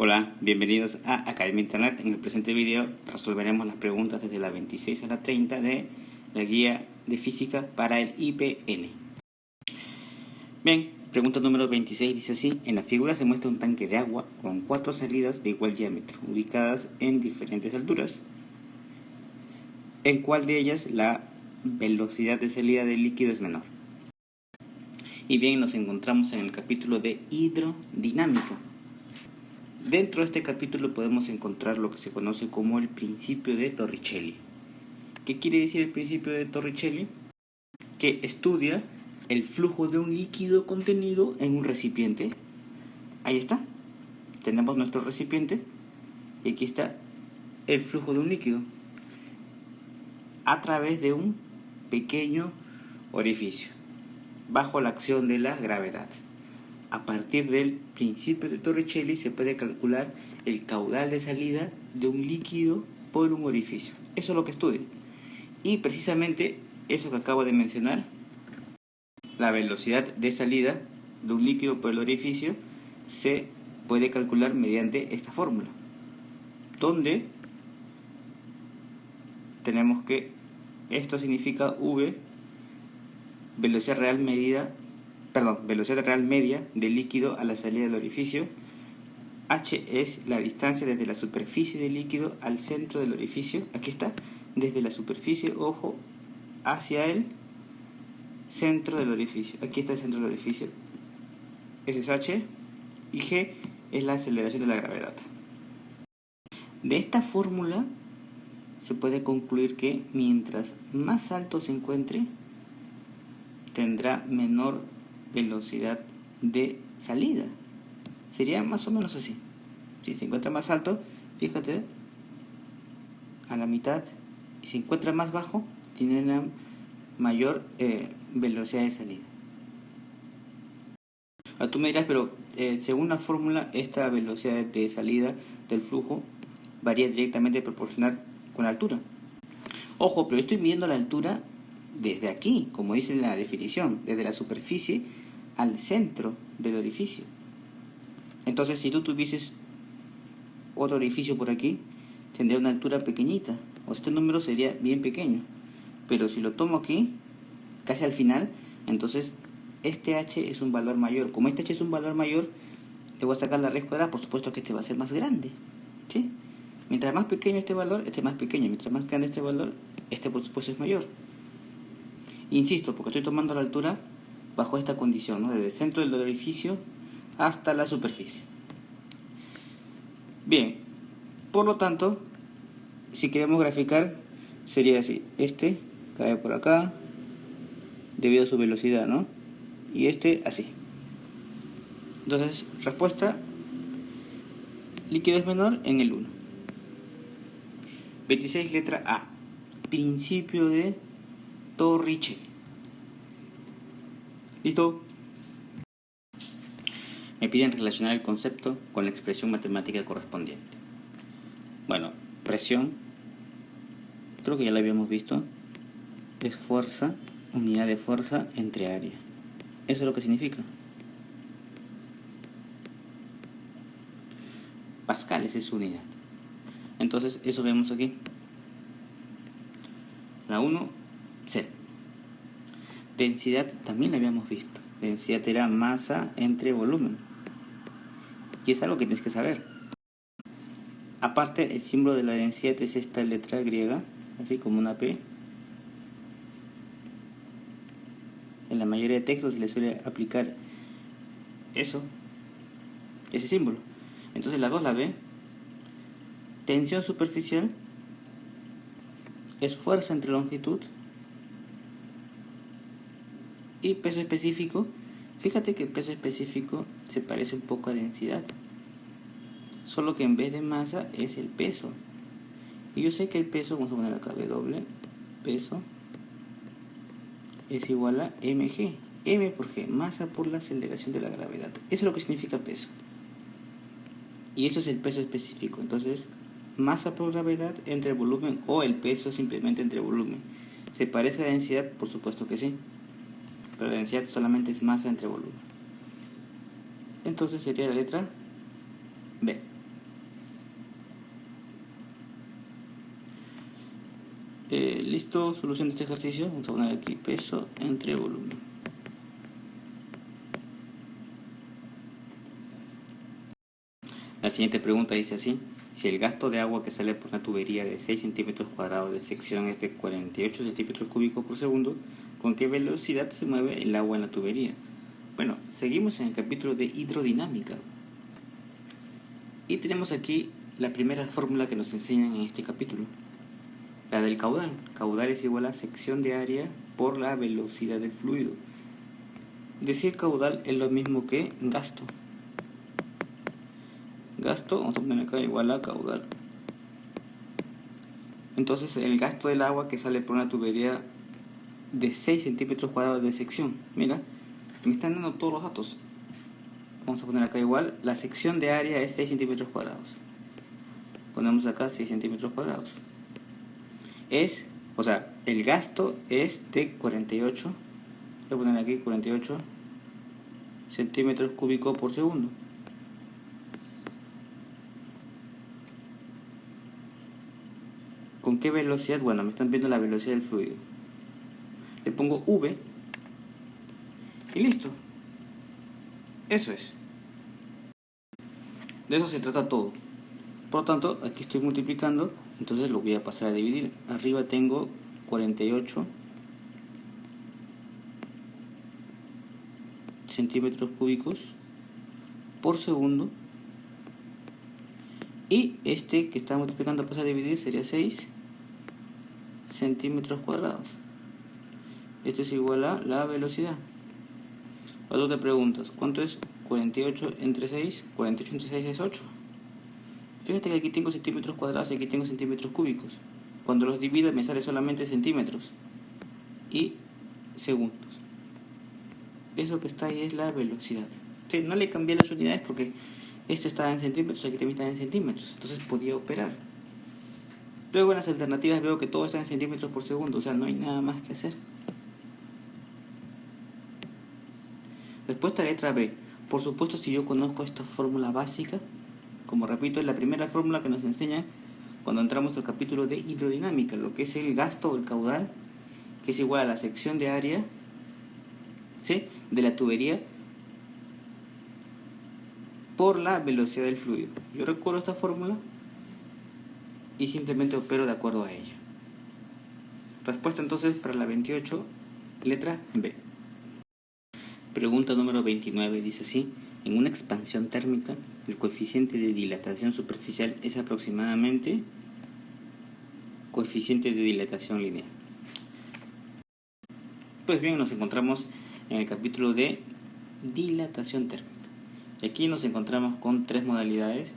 Hola, bienvenidos a Academia Internet. En el presente video resolveremos las preguntas desde la 26 a la 30 de la guía de física para el IPN. Bien, pregunta número 26 dice así: en la figura se muestra un tanque de agua con 4 salidas de igual diámetro, ubicadas en diferentes alturas. ¿En cuál de ellas la velocidad de salida del líquido es menor? Y bien, nos encontramos en el capítulo de hidrodinámica. Dentro de este capítulo podemos encontrar lo que se conoce como el principio de Torricelli. ¿Qué quiere decir el principio de Torricelli? Que estudia el flujo de un líquido contenido en un recipiente. Ahí está. Tenemos nuestro recipiente y aquí está el flujo de un líquido a través de un pequeño orificio bajo la acción de la gravedad. A partir del principio de Torricelli se puede calcular el caudal de salida de un líquido por un orificio. Eso es lo que estudia. Y precisamente eso que acabo de mencionar, la velocidad de salida de un líquido por el orificio, se puede calcular mediante esta fórmula, donde tenemos que esto significa V, velocidad real media del líquido a la salida del orificio. H es la distancia desde la superficie del líquido al centro del orificio. Aquí está, desde la superficie, ojo, hacia el centro del orificio. Aquí está el centro del orificio. Ese es H. Y G es la aceleración de la gravedad. De esta fórmula se puede concluir que mientras más alto se encuentre, tendrá menor velocidad de salida. Sería más o menos así. Si se encuentra más alto, fíjate, a la mitad, y si se encuentra más bajo, tiene una mayor velocidad de salida. Tú me dirás, pero según la fórmula, esta velocidad de salida del flujo varía directamente proporcional con la altura. Ojo, pero estoy midiendo la altura desde aquí, como dice la definición, desde la superficie al centro del orificio. Entonces, si tú tuvieses otro orificio por aquí, tendría una altura pequeñita, o este número sería bien pequeño. Pero si lo tomo aquí, casi al final, entonces este h es un valor mayor. Como este h es un valor mayor, le voy a sacar la raíz cuadrada, por supuesto que este va a ser más grande, ¿sí? Mientras más pequeño este valor, este es más pequeño. Mientras más grande este valor, este por supuesto es mayor. Insisto, porque estoy tomando la altura bajo esta condición, ¿no? Desde el centro del orificio hasta la superficie. Bien, por lo tanto, si queremos graficar, sería así. Este cae por acá, debido a su velocidad, ¿no? Y este así. Entonces, respuesta, líquido es menor en el 1. 26, letra A. Principio de Torricelli. ¿Listo? Me piden relacionar el concepto con la expresión matemática correspondiente. Bueno, presión, creo que ya la habíamos visto, es fuerza, unidad de fuerza entre área. Eso es lo que significa. Pascales es su unidad. Entonces, eso vemos aquí. La 1, C. Densidad también la habíamos visto. Densidad era masa entre volumen. Y es algo que tienes que saber. Aparte, el símbolo de la densidad es esta letra griega, así como una P. En la mayoría de textos se le suele aplicar eso, ese símbolo. Entonces la 2, la B. Tensión superficial es fuerza entre longitud. Y peso específico, fíjate que el peso específico se parece un poco a densidad, solo que en vez de masa es el peso. Y yo sé que el peso, vamos a poner acá W, peso es igual a mg. M por G, masa por la aceleración de la gravedad. Eso es lo que significa peso. Y eso es el peso específico. Entonces, masa por gravedad entre volumen, o el peso simplemente entre volumen. ¿Se parece a densidad? Por supuesto que sí. Pero la densidad solamente es masa entre volumen. Entonces sería la letra B. Listo, solución de este ejercicio. Vamos a poner aquí peso entre volumen. La siguiente pregunta dice así: si el gasto de agua que sale por una tubería de 6 centímetros cuadrados de sección es de 48 centímetros cúbicos por segundo, ¿con qué velocidad se mueve el agua en la tubería? Bueno, seguimos en el capítulo de hidrodinámica. Y tenemos aquí la primera fórmula que nos enseñan en este capítulo, la del caudal. Caudal es igual a sección de área por la velocidad del fluido. Decir caudal es lo mismo que gasto. Gasto, vamos a poner acá igual a caudal. Entonces el gasto del agua que sale por una tubería de 6 centímetros cuadrados de sección. Mira, me están dando todos los datos. Vamos a poner acá igual, la sección de área es 6 centímetros cuadrados. Ponemos acá 6 centímetros cuadrados. El gasto es de 48, voy a poner aquí 48 centímetros cúbicos por segundo. ¿Con qué velocidad? Bueno, me están viendo la velocidad del fluido. Le pongo V y listo. Eso es. De eso se trata todo. Por lo tanto, aquí estoy multiplicando, entonces lo voy a pasar a dividir. Arriba tengo 48 centímetros cúbicos por segundo. Y este que está multiplicando pasar a dividir sería 6 centímetros cuadrados. Esto es igual a la velocidad. Ahora tú te preguntas, ¿cuánto es 48 entre 6? 48 entre 6 es 8. Fíjate que aquí tengo centímetros cuadrados y aquí tengo centímetros cúbicos. Cuando los divido me sale solamente centímetros y segundos. Eso que está ahí es la velocidad. Sí, no le cambié las unidades porque esto estaba en centímetros, aquí también está en centímetros. Entonces podía operar. Luego en las alternativas veo que todo está en centímetros por segundo, o sea, no hay nada más que hacer. Respuesta letra B. Por supuesto, si yo conozco esta fórmula básica, como repito, es la primera fórmula que nos enseña cuando entramos al capítulo de hidrodinámica, lo que es el gasto o el caudal, que es igual a la sección de área, ¿sí?, de la tubería por la velocidad del fluido. Yo recuerdo esta fórmula y simplemente opero de acuerdo a ella. Respuesta entonces para la 28, letra B. Pregunta número 29 dice así: en una expansión térmica, el coeficiente de dilatación superficial es aproximadamente coeficiente de dilatación lineal. Pues bien, nos encontramos en el capítulo de dilatación térmica. Aquí nos encontramos con tres modalidades: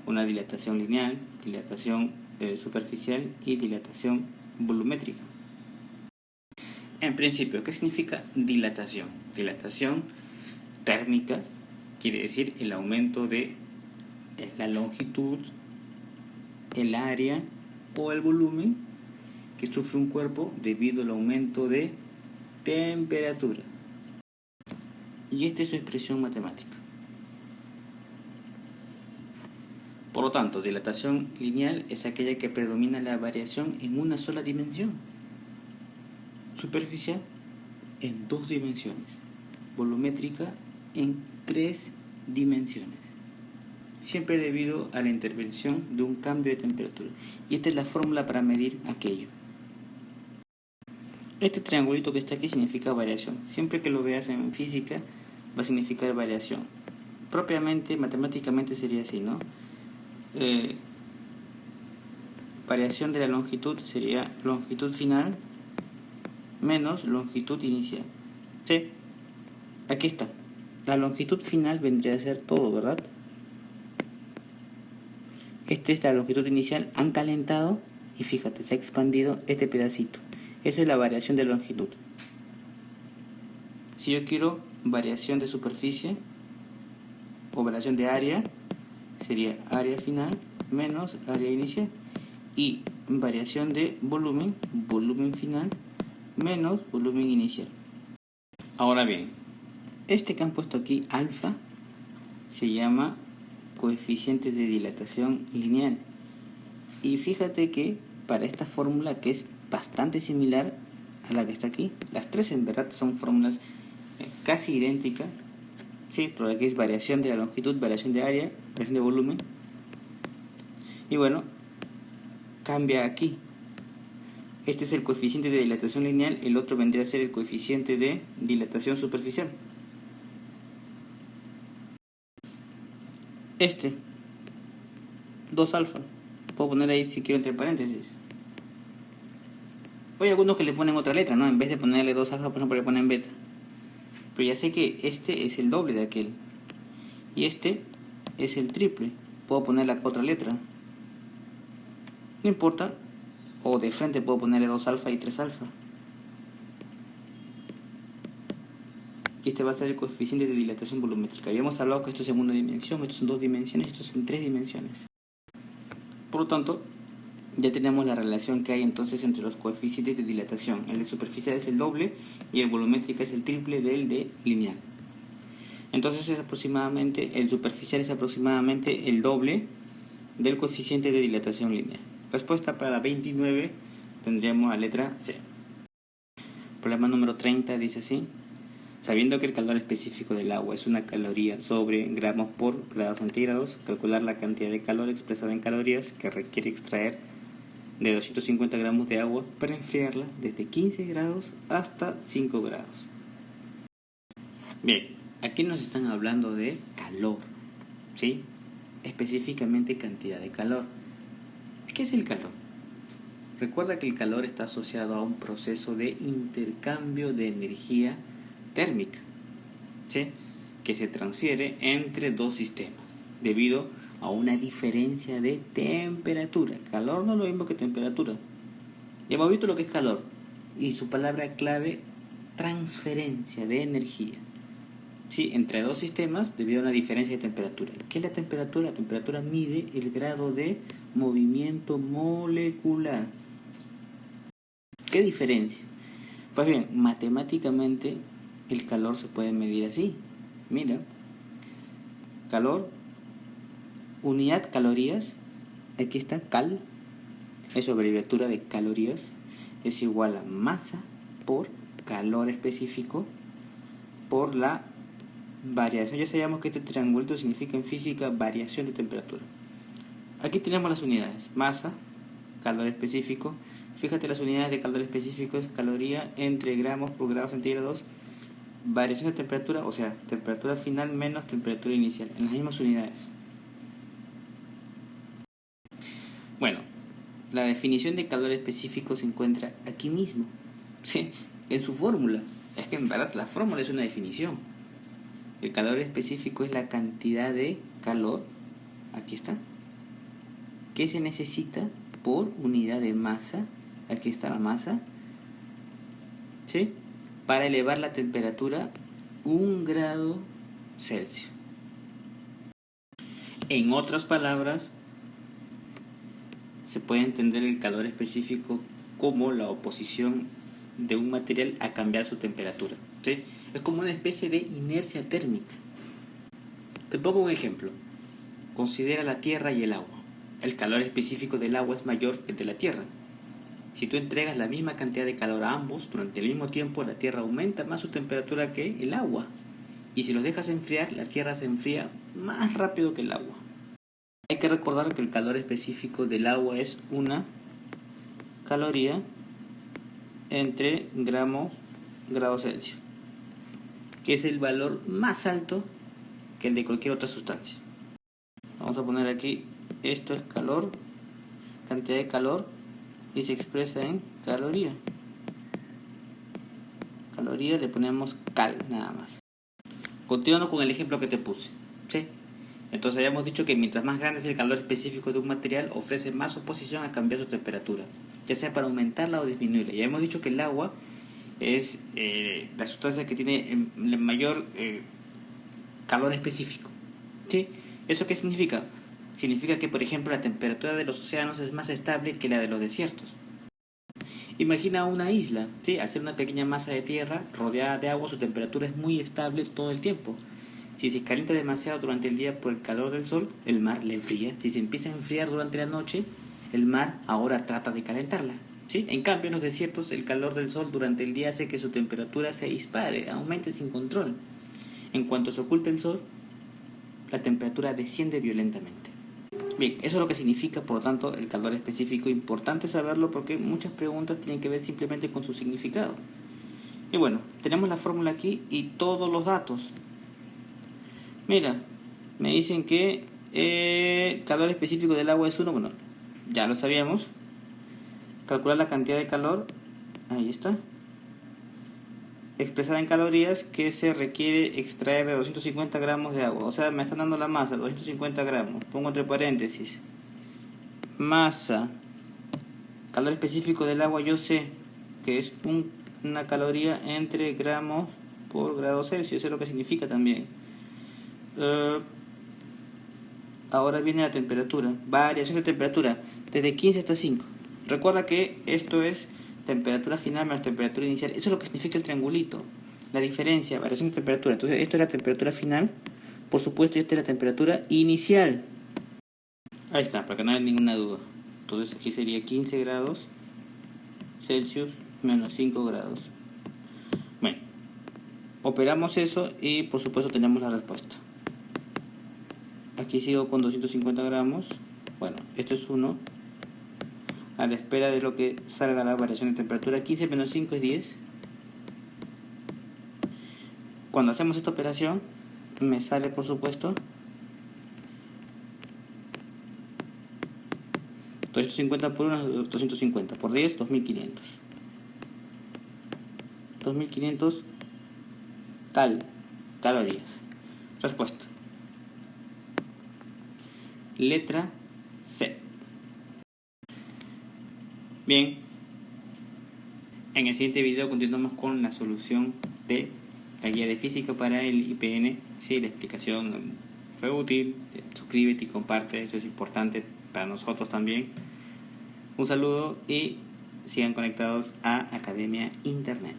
una dilatación lineal, dilatación superficial y dilatación volumétrica. En principio, ¿qué significa dilatación? Dilatación térmica quiere decir el aumento de la longitud, el área o el volumen que sufre un cuerpo debido al aumento de temperatura. Y esta es su expresión matemática. Por lo tanto, dilatación lineal es aquella que predomina la variación en una sola dimensión. Superficial en 2 dimensiones. Volumétrica en 3 dimensiones. Siempre debido a la intervención de un cambio de temperatura. Y esta es la fórmula para medir aquello. Este triangulito que está aquí significa variación. Siempre que lo veas en física va a significar variación. Propiamente, matemáticamente sería así, ¿no? Variación de la longitud sería longitud final menos longitud inicial. ¿Sí? Aquí está. La longitud final vendría a ser todo, ¿verdad? Esta es la longitud inicial. Han calentado y fíjate, se ha expandido este pedacito. Eso es la variación de longitud. Si yo quiero variación de superficie o variación de área, sería área final menos área inicial. Y variación de volumen, volumen final menos volumen inicial. Ahora bien, este que han puesto aquí, alfa, se llama coeficiente de dilatación lineal. Y fíjate que para esta fórmula, que es bastante similar a la que está aquí. Las tres en verdad son fórmulas casi idénticas. Sí, pero aquí es variación de la longitud, variación de área, variación de volumen. Y bueno, cambia aquí. Este es el coeficiente de dilatación lineal, el otro vendría a ser el coeficiente de dilatación superficial. Este, 2 alfa. Puedo poner ahí si quiero entre paréntesis. Hay algunos que le ponen otra letra, ¿no? En vez de ponerle 2 alfa, por ejemplo, le ponen beta. Pero ya sé que este es el doble de aquel. Y este es el triple. Puedo ponerle acá otra letra. No importa. O de frente puedo ponerle 2 alfa y 3 alfa. Y este va a ser el coeficiente de dilatación volumétrica. Habíamos hablado que esto es en una dimensión, esto es en 2 dimensiones, esto es en 3 dimensiones. Por lo tanto, ya tenemos la relación que hay entonces entre los coeficientes de dilatación. El de superficial es el doble y el volumétrico es el triple del de lineal. Entonces es aproximadamente, el superficial es aproximadamente el doble del coeficiente de dilatación lineal. Respuesta para la 29 tendríamos la letra C. Problema número 30 dice así. Sabiendo que el calor específico del agua es una caloría sobre gramos por grados centígrados, calcular la cantidad de calor expresada en calorías que requiere extraer de 250 gramos de agua para enfriarla desde 15 grados hasta 5 grados. Bien, aquí nos están hablando de calor, ¿sí? Específicamente cantidad de calor. ¿Qué es el calor? Recuerda que el calor está asociado a un proceso de intercambio de energía térmica, ¿sí? Que se transfiere entre dos sistemas debido a una diferencia de temperatura. Calor no es lo mismo que temperatura. Ya hemos visto lo que es calor y su palabra clave, transferencia de energía, ¿sí? Entre dos sistemas debido a una diferencia de temperatura. ¿Qué es la temperatura? La temperatura mide el grado de movimiento molecular. ¿Qué diferencia? Pues bien, matemáticamente el calor se puede medir así. Mira, calor, unidad calorías, aquí está cal, es su abreviatura de calorías, es igual a masa por calor específico por la variación. Ya sabemos que este triangulito significa en física variación de temperatura. Aquí tenemos las unidades, masa, calor específico. Fíjate las unidades de calor específico es caloría entre gramos por grado centígrados. Variación de temperatura, o sea, temperatura final menos temperatura inicial, en las mismas unidades. Bueno, la definición de calor específico se encuentra aquí mismo, ¿sí? En su fórmula. Es que en verdad la fórmula es una definición. El calor específico es la cantidad de calor, aquí está, que se necesita por unidad de masa, aquí está la masa, ¿sí? Para elevar la temperatura 1 grado Celsius. En otras palabras, se puede entender el calor específico como la oposición de un material a cambiar su temperatura, ¿sí? Es como una especie de inercia térmica. Te pongo un ejemplo. Considera la tierra y el agua. El calor específico del agua es mayor que el de la tierra. Si tú entregas la misma cantidad de calor a ambos, durante el mismo tiempo la tierra aumenta más su temperatura que el agua. Y si los dejas enfriar, la tierra se enfría más rápido que el agua. Hay que recordar que el calor específico del agua es una caloría entre grados Celsius, que es el valor más alto que el de cualquier otra sustancia. Vamos a poner aquí, esto es calor, cantidad de calor, y se expresa en caloría. Caloría le ponemos cal nada más. Continuando con el ejemplo que te puse, ¿sí? Entonces habíamos dicho que mientras más grande es el calor específico de un material, ofrece más oposición a cambiar su temperatura, ya sea para aumentarla o disminuirla. Ya hemos dicho que el agua es la sustancia que tiene el mayor calor específico, ¿sí? ¿Eso qué significa? Significa que, por ejemplo, la temperatura de los océanos es más estable que la de los desiertos. Imagina una isla, ¿sí? Al ser una pequeña masa de tierra rodeada de agua, su temperatura es muy estable todo el tiempo. Si se calienta demasiado durante el día por el calor del sol, el mar le enfría. Si se empieza a enfriar durante la noche, el mar ahora trata de calentarla. ¿sí? En cambio, en los desiertos el calor del sol durante el día hace que su temperatura se dispare, aumente sin control. En cuanto se oculta el sol, la temperatura desciende violentamente. Bien, eso es lo que significa, por lo tanto, el calor específico. Importante saberlo porque muchas preguntas tienen que ver simplemente con su significado. Y bueno, tenemos la fórmula aquí y todos los datos. Mira, me dicen que calor específico del agua es 1, bueno, ya lo sabíamos. Calcular la cantidad de calor, ahí está, expresada en calorías que se requiere extraer de 250 gramos de agua. O sea, me están dando la masa, 250 gramos. Pongo entre paréntesis. Masa, calor específico del agua, yo sé que es una caloría entre gramos por grado Celsius. Eso es lo que significa también. Ahora viene la temperatura. Variación de temperatura, desde 15 hasta 5. Recuerda que esto es temperatura final más temperatura inicial. Eso es lo que significa el triangulito. La diferencia, variación de temperatura. Entonces, esto es la temperatura final. Por supuesto, esta es la temperatura inicial. Ahí está, para que no haya ninguna duda. Entonces, aquí sería 15 grados Celsius menos 5 grados. Bueno, operamos eso y por supuesto tenemos la respuesta. Aquí sigo con 250 gramos. Bueno, esto es 1. A la espera de lo que salga la variación de temperatura. 15 menos 5 es 10. Cuando hacemos esta operación, me sale, por supuesto, 250 por 1 es 250. Por 10, 2500. 2500 calorías. Respuesta. Letra C. Bien, en el siguiente video continuamos con la solución de la guía de física para el IPN. Si la explicación fue útil, suscríbete y comparte, eso es importante para nosotros también. Un saludo y sigan conectados a Academia Internet.